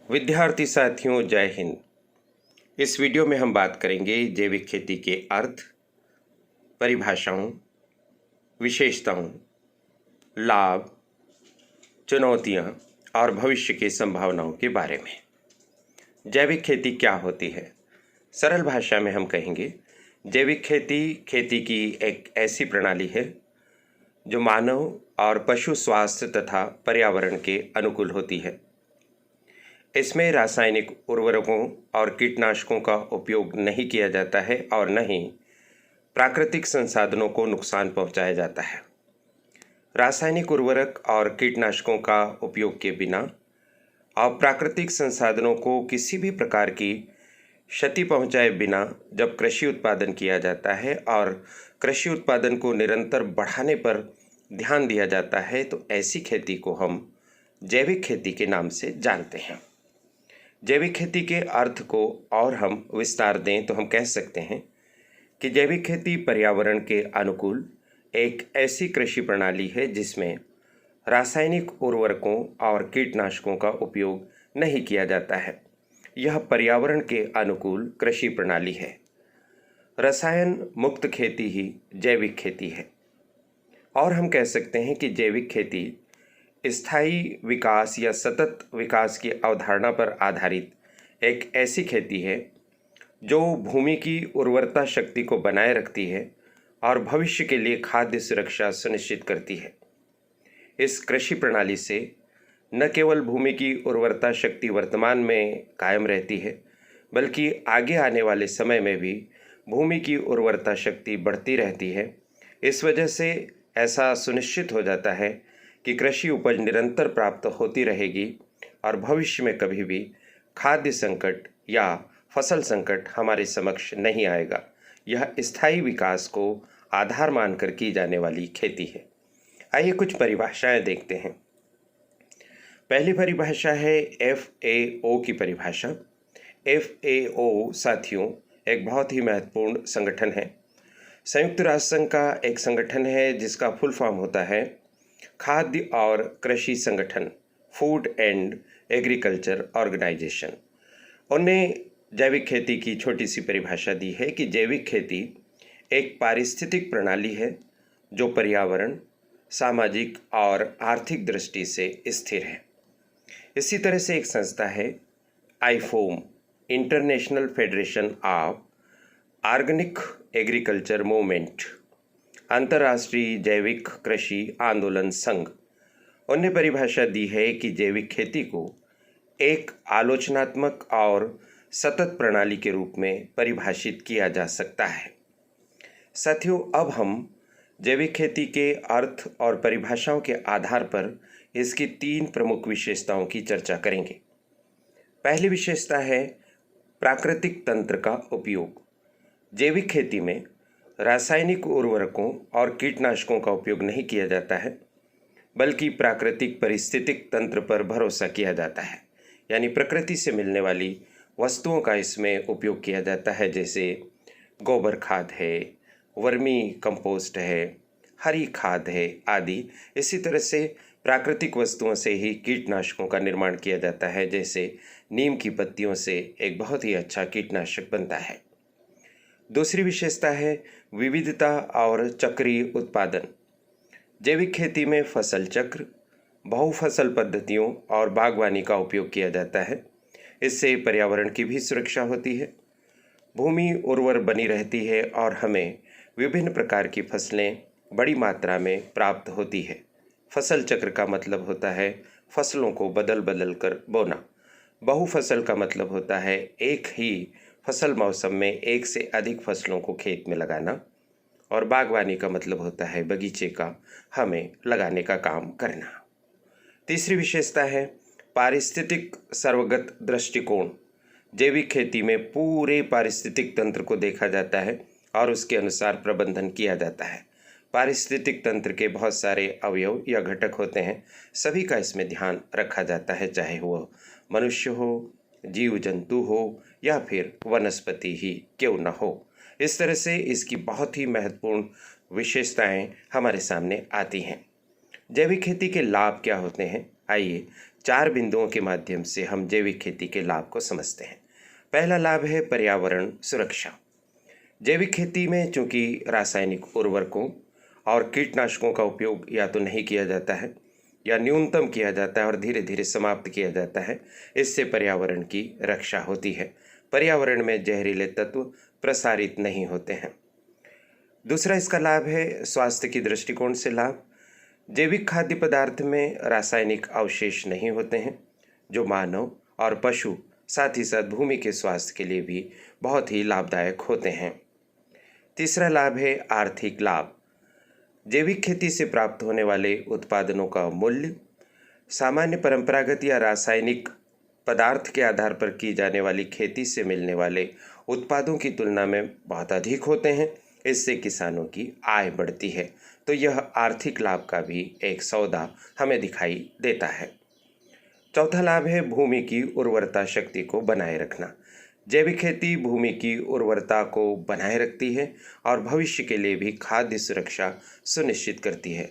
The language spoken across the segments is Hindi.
विद्यार्थी साथियों, जय हिंद। इस वीडियो में हम बात करेंगे जैविक खेती के अर्थ, परिभाषाओं, विशेषताओं, लाभ, चुनौतियां और भविष्य की संभावनाओं के बारे में। जैविक खेती क्या होती है? सरल भाषा में हम कहेंगे जैविक खेती की एक ऐसी प्रणाली है जो मानव और पशु स्वास्थ्य तथा पर्यावरण के अनुकूल होती है। इसमें रासायनिक उर्वरकों और कीटनाशकों का उपयोग नहीं किया जाता है और न ही प्राकृतिक संसाधनों को नुकसान पहुंचाया जाता है। रासायनिक उर्वरक और कीटनाशकों का उपयोग के बिना और प्राकृतिक संसाधनों को किसी भी प्रकार की क्षति पहुंचाए बिना जब कृषि उत्पादन किया जाता है और कृषि उत्पादन को निरंतर बढ़ाने पर ध्यान दिया जाता है, तो ऐसी खेती को हम जैविक खेती के नाम से जानते हैं। जैविक खेती के अर्थ को और हम विस्तार दें तो हम कह सकते हैं कि जैविक खेती पर्यावरण के अनुकूल एक ऐसी कृषि प्रणाली है जिसमें रासायनिक उर्वरकों और कीटनाशकों का उपयोग नहीं किया जाता है। यह पर्यावरण के अनुकूल कृषि प्रणाली है। रसायन मुक्त खेती ही जैविक खेती है और हम कह सकते हैं कि जैविक खेती स्थायी विकास या सतत विकास की अवधारणा पर आधारित एक ऐसी खेती है जो भूमि की उर्वरता शक्ति को बनाए रखती है और भविष्य के लिए खाद्य सुरक्षा सुनिश्चित करती है। इस कृषि प्रणाली से न केवल भूमि की उर्वरता शक्ति वर्तमान में कायम रहती है, बल्कि आगे आने वाले समय में भी भूमि की उर्वरता शक्ति बढ़ती रहती है। इस वजह से ऐसा सुनिश्चित हो जाता है कि कृषि उपज निरंतर प्राप्त होती रहेगी और भविष्य में कभी भी खाद्य संकट या फसल संकट हमारे समक्ष नहीं आएगा। यह स्थायी विकास को आधार मानकर की जाने वाली खेती है। आइए कुछ परिभाषाएं देखते हैं। पहली परिभाषा है FAO की परिभाषा। FAO साथियों एक बहुत ही महत्वपूर्ण संगठन है। संयुक्त राष्ट्र संघ का एक संगठन है जिसका फुल फॉर्म होता है खाद्य और कृषि संगठन, फूड एंड एग्रीकल्चर ऑर्गेनाइजेशन। उन्हें जैविक खेती की छोटी सी परिभाषा दी है कि जैविक खेती एक पारिस्थितिक प्रणाली है जो पर्यावरण, सामाजिक और आर्थिक दृष्टि से स्थिर है। इसी तरह से एक संस्था है IFOM, international federation of organic agriculture movement, अंतर्राष्ट्रीय जैविक कृषि आंदोलन संघ। उन्हें परिभाषा दी है कि जैविक खेती को एक आलोचनात्मक और सतत प्रणाली के रूप में परिभाषित किया जा सकता है। साथियों, अब हम जैविक खेती के अर्थ और परिभाषाओं के आधार पर इसकी 3 प्रमुख विशेषताओं की चर्चा करेंगे। पहली विशेषता है प्राकृतिक तंत्र का उपयोग। जैविक खेती में रासायनिक उर्वरकों और कीटनाशकों का उपयोग नहीं किया जाता है, बल्कि प्राकृतिक पारिस्थितिक तंत्र पर भरोसा किया जाता है। यानी प्रकृति से मिलने वाली वस्तुओं का इसमें उपयोग किया जाता है, जैसे गोबर खाद है, वर्मी कंपोस्ट है, हरी खाद है आदि। इसी तरह से प्राकृतिक वस्तुओं से ही कीटनाशकों का निर्माण किया जाता है, जैसे नीम की पत्तियों से एक बहुत ही अच्छा कीटनाशक बनता है। दूसरी विशेषता है विविधता और चक्रीय उत्पादन। जैविक खेती में फसल चक्र, बहुफसल पद्धतियों और बागवानी का उपयोग किया जाता है। इससे पर्यावरण की भी सुरक्षा होती है, भूमि उर्वर बनी रहती है और हमें विभिन्न प्रकार की फसलें बड़ी मात्रा में प्राप्त होती है। फसल चक्र का मतलब होता है फसलों को बदल बदल कर बोना। बहुफसल का मतलब होता है एक ही फसल मौसम में एक से अधिक फसलों को खेत में लगाना। और बागवानी का मतलब होता है बगीचे का हमें लगाने का काम करना। तीसरी विशेषता है पारिस्थितिक सर्वगत दृष्टिकोण। जैविक खेती में पूरे पारिस्थितिक तंत्र को देखा जाता है और उसके अनुसार प्रबंधन किया जाता है। पारिस्थितिक तंत्र के बहुत सारे अवयव या घटक होते हैं, सभी का इसमें ध्यान रखा जाता है, चाहे वह मनुष्य हो, जीव जंतु हो या फिर वनस्पति ही क्यों न हो। इस तरह से इसकी बहुत ही महत्वपूर्ण विशेषताएं हमारे सामने आती हैं। जैविक खेती के लाभ क्या होते हैं, आइए 4 बिंदुओं के माध्यम से हम जैविक खेती के लाभ को समझते हैं। पहला लाभ है पर्यावरण सुरक्षा। जैविक खेती में चूंकि रासायनिक उर्वरकों और कीटनाशकों का उपयोग या तो नहीं किया जाता है या न्यूनतम किया जाता है और धीरे धीरे समाप्त किया जाता है, इससे पर्यावरण की रक्षा होती है। पर्यावरण में जहरीले तत्व प्रसारित नहीं होते हैं। दूसरा इसका लाभ है स्वास्थ्य की दृष्टिकोण से लाभ। जैविक खाद्य पदार्थ में रासायनिक अवशेष नहीं होते हैं, जो मानव और पशु साथ ही साथ भूमि के स्वास्थ्य के लिए भी बहुत ही लाभदायक होते हैं। तीसरा लाभ है आर्थिक लाभ। जैविक खेती से प्राप्त होने वाले उत्पादनों का मूल्य सामान्य परंपरागत या रासायनिक पदार्थ के आधार पर की जाने वाली खेती से मिलने वाले उत्पादों की तुलना में बहुत अधिक होते हैं। इससे किसानों की आय बढ़ती है, तो यह आर्थिक लाभ का भी एक सौदा हमें दिखाई देता है। चौथा लाभ है भूमि की उर्वरता शक्ति को बनाए रखना। जैविक खेती भूमि की उर्वरता को बनाए रखती है और भविष्य के लिए भी खाद्य सुरक्षा सुनिश्चित करती है।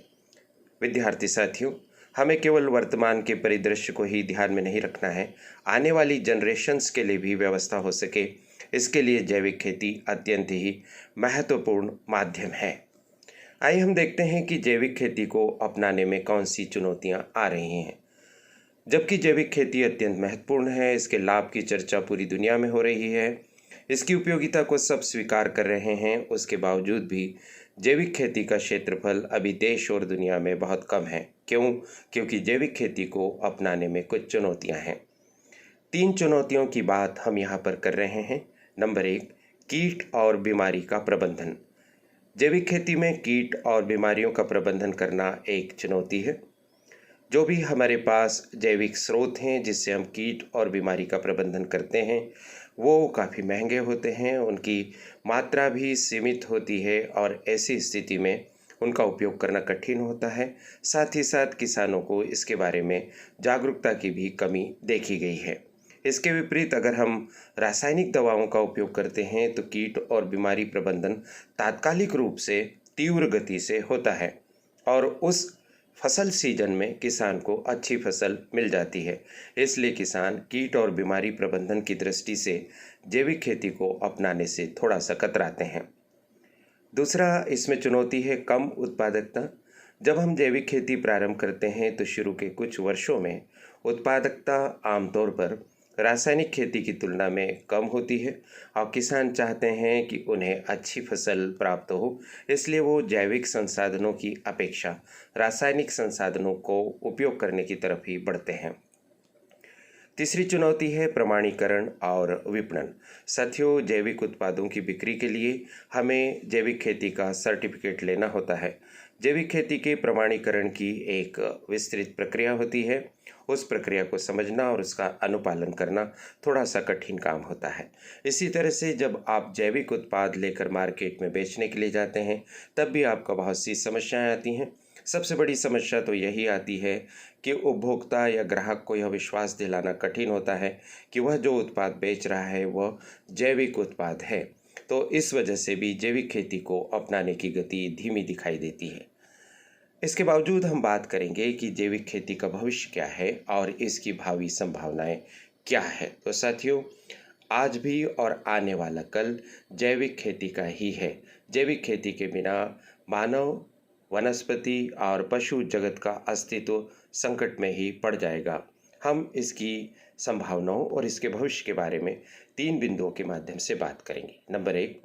विद्यार्थी साथियों, हमें केवल वर्तमान के परिदृश्य को ही ध्यान में नहीं रखना है, आने वाली जनरेशन्स के लिए भी व्यवस्था हो सके, इसके लिए जैविक खेती अत्यंत ही महत्वपूर्ण माध्यम है। आइए हम देखते हैं कि जैविक खेती को अपनाने में कौन सी चुनौतियां आ रही हैं। जबकि जैविक खेती अत्यंत महत्वपूर्ण है, इसके लाभ की चर्चा पूरी दुनिया में हो रही है, इसकी उपयोगिता को सब स्वीकार कर रहे हैं, उसके बावजूद भी जैविक खेती का क्षेत्रफल अभी देश और दुनिया में बहुत कम है। क्यों? क्योंकि जैविक खेती को अपनाने में कुछ चुनौतियां हैं। 3 चुनौतियों की बात हम यहाँ पर कर रहे हैं। नंबर 1, कीट और बीमारी का प्रबंधन। जैविक खेती में कीट और बीमारियों का प्रबंधन करना एक चुनौती है। जो भी हमारे पास जैविक स्रोत हैं जिससे हम कीट और बीमारी का प्रबंधन करते हैं, वो काफ़ी महंगे होते हैं, उनकी मात्रा भी सीमित होती है और ऐसी स्थिति में उनका उपयोग करना कठिन होता है। साथ ही साथ किसानों को इसके बारे में जागरूकता की भी कमी देखी गई है। इसके विपरीत अगर हम रासायनिक दवाओं का उपयोग करते हैं तो कीट और बीमारी प्रबंधन तात्कालिक रूप से तीव्र गति से होता है और उस फसल सीजन में किसान को अच्छी फसल मिल जाती है। इसलिए किसान कीट और बीमारी प्रबंधन की दृष्टि से जैविक खेती को अपनाने से थोड़ा सा कतराते हैं। दूसरा इसमें चुनौती है कम उत्पादकता। जब हम जैविक खेती प्रारंभ करते हैं तो शुरू के कुछ वर्षों में उत्पादकता आमतौर पर रासायनिक खेती की तुलना में कम होती है और किसान चाहते हैं कि उन्हें अच्छी फसल प्राप्त हो, इसलिए वो जैविक संसाधनों की अपेक्षा रासायनिक संसाधनों को उपयोग करने की तरफ ही बढ़ते हैं। तीसरी चुनौती है प्रमाणीकरण और विपणन। साथियों, जैविक उत्पादों की बिक्री के लिए हमें जैविक खेती का सर्टिफिकेट लेना होता है। जैविक खेती के प्रमाणीकरण की एक विस्तृत प्रक्रिया होती है। उस प्रक्रिया को समझना और उसका अनुपालन करना थोड़ा सा कठिन काम होता है। इसी तरह से जब आप जैविक उत्पाद लेकर मार्केट में बेचने के लिए जाते हैं, तब भी आपको बहुत सी समस्याएं आती हैं। सबसे बड़ी समस्या तो यही आती है कि उपभोक्ता या ग्राहक को यह विश्वास दिलाना कठिन होता है कि वह जो उत्पाद बेच रहा है वह जैविक उत्पाद है। तो इस वजह से भी जैविक खेती को अपनाने की गति धीमी दिखाई देती है। इसके बावजूद हम बात करेंगे कि जैविक खेती का भविष्य क्या है और इसकी भावी संभावनाएं क्या है। तो साथियों, आज भी और आने वाला कल जैविक खेती का ही है। जैविक खेती के बिना मानव, वनस्पति और पशु जगत का अस्तित्व संकट में ही पड़ जाएगा। हम इसकी संभावनाओं और इसके भविष्य के बारे में 3 बिंदुओं के माध्यम से बात करेंगे। नंबर 1,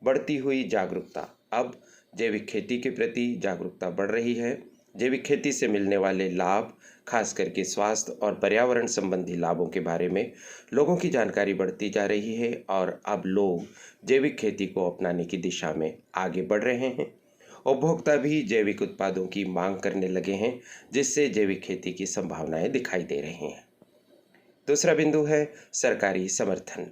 बढ़ती हुई जागरूकता। अब जैविक खेती के प्रति जागरूकता बढ़ रही है। जैविक खेती से मिलने वाले लाभ, खास करके स्वास्थ्य और पर्यावरण संबंधी लाभों के बारे में लोगों की जानकारी बढ़ती जा रही है और अब लोग जैविक खेती को अपनाने की दिशा में आगे बढ़ रहे हैं। उपभोक्ता भी जैविक उत्पादों की मांग करने लगे हैं, जिससे जैविक खेती की संभावनाएं दिखाई दे रही हैं। दूसरा बिंदु है सरकारी समर्थन।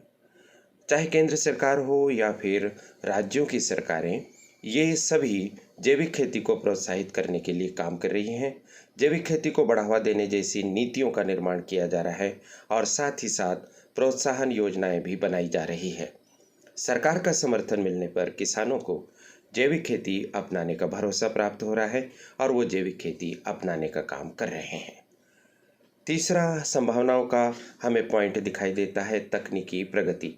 चाहे केंद्र सरकार हो या फिर राज्यों की सरकारें, ये सभी जैविक खेती को प्रोत्साहित करने के लिए काम कर रही हैं। जैविक खेती को बढ़ावा देने जैसी नीतियों का निर्माण किया जा रहा है और साथ ही साथ प्रोत्साहन योजनाएं भी बनाई जा रही है। सरकार का समर्थन मिलने पर किसानों को जैविक खेती अपनाने का भरोसा प्राप्त हो रहा है और वो जैविक खेती अपनाने का काम कर रहे हैं। तीसरा संभावनाओं का हमें पॉइंट दिखाई देता है तकनीकी प्रगति।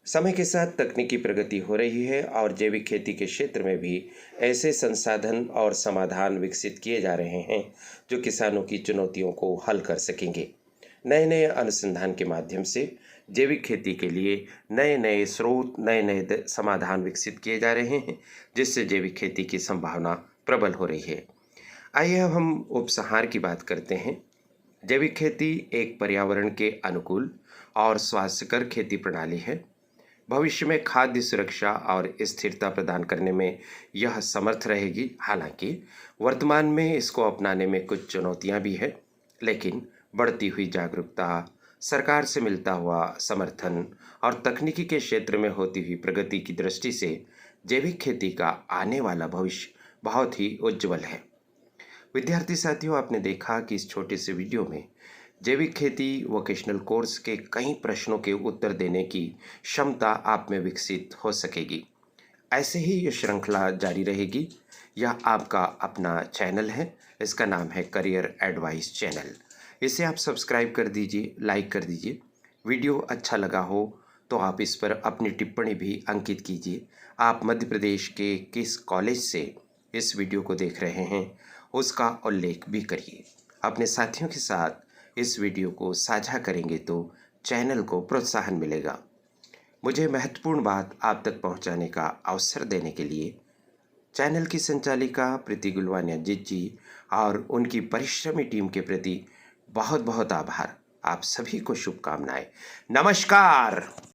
समय के साथ तकनीकी प्रगति हो रही है और जैविक खेती के क्षेत्र में भी ऐसे संसाधन और समाधान विकसित किए जा रहे हैं जो किसानों की चुनौतियों को हल कर सकेंगे। नए नए अनुसंधान के माध्यम से जैविक खेती के लिए नए नए स्रोत, नए नए समाधान विकसित किए जा रहे हैं, जिससे जैविक खेती की संभावना प्रबल हो रही है। आइए अब हम उपसंहार की बात करते हैं। जैविक खेती एक पर्यावरण के अनुकूल और स्वास्थ्यकर खेती प्रणाली है। भविष्य में खाद्य सुरक्षा और स्थिरता प्रदान करने में यह समर्थ रहेगी। हालांकि वर्तमान में इसको अपनाने में कुछ चुनौतियां भी है, लेकिन बढ़ती हुई जागरूकता, सरकार से मिलता हुआ समर्थन और तकनीकी के क्षेत्र में होती हुई प्रगति की दृष्टि से जैविक खेती का आने वाला भविष्य बहुत ही उज्जवल है। विद्यार्थी साथियों, आपने देखा कि इस छोटे से वीडियो में जैविक खेती वोकेशनल कोर्स के कई प्रश्नों के उत्तर देने की क्षमता आप में विकसित हो सकेगी। ऐसे ही ये श्रृंखला जारी रहेगी। यह आपका अपना चैनल है, इसका नाम है करियर एडवाइस चैनल। इसे आप सब्सक्राइब कर दीजिए, लाइक कर दीजिए। वीडियो अच्छा लगा हो तो आप इस पर अपनी टिप्पणी भी अंकित कीजिए। आप मध्य प्रदेश के किस कॉलेज से इस वीडियो को देख रहे हैं उसका उल्लेख भी करिए। अपने साथियों के साथ इस वीडियो को साझा करेंगे तो चैनल को प्रोत्साहन मिलेगा। मुझे महत्वपूर्ण बात आप तक पहुंचाने का अवसर देने के लिए चैनल की संचालिका प्रीति गुलवानिया जी और उनकी परिश्रमी टीम के प्रति बहुत बहुत आभार। आप सभी को शुभकामनाएं। नमस्कार।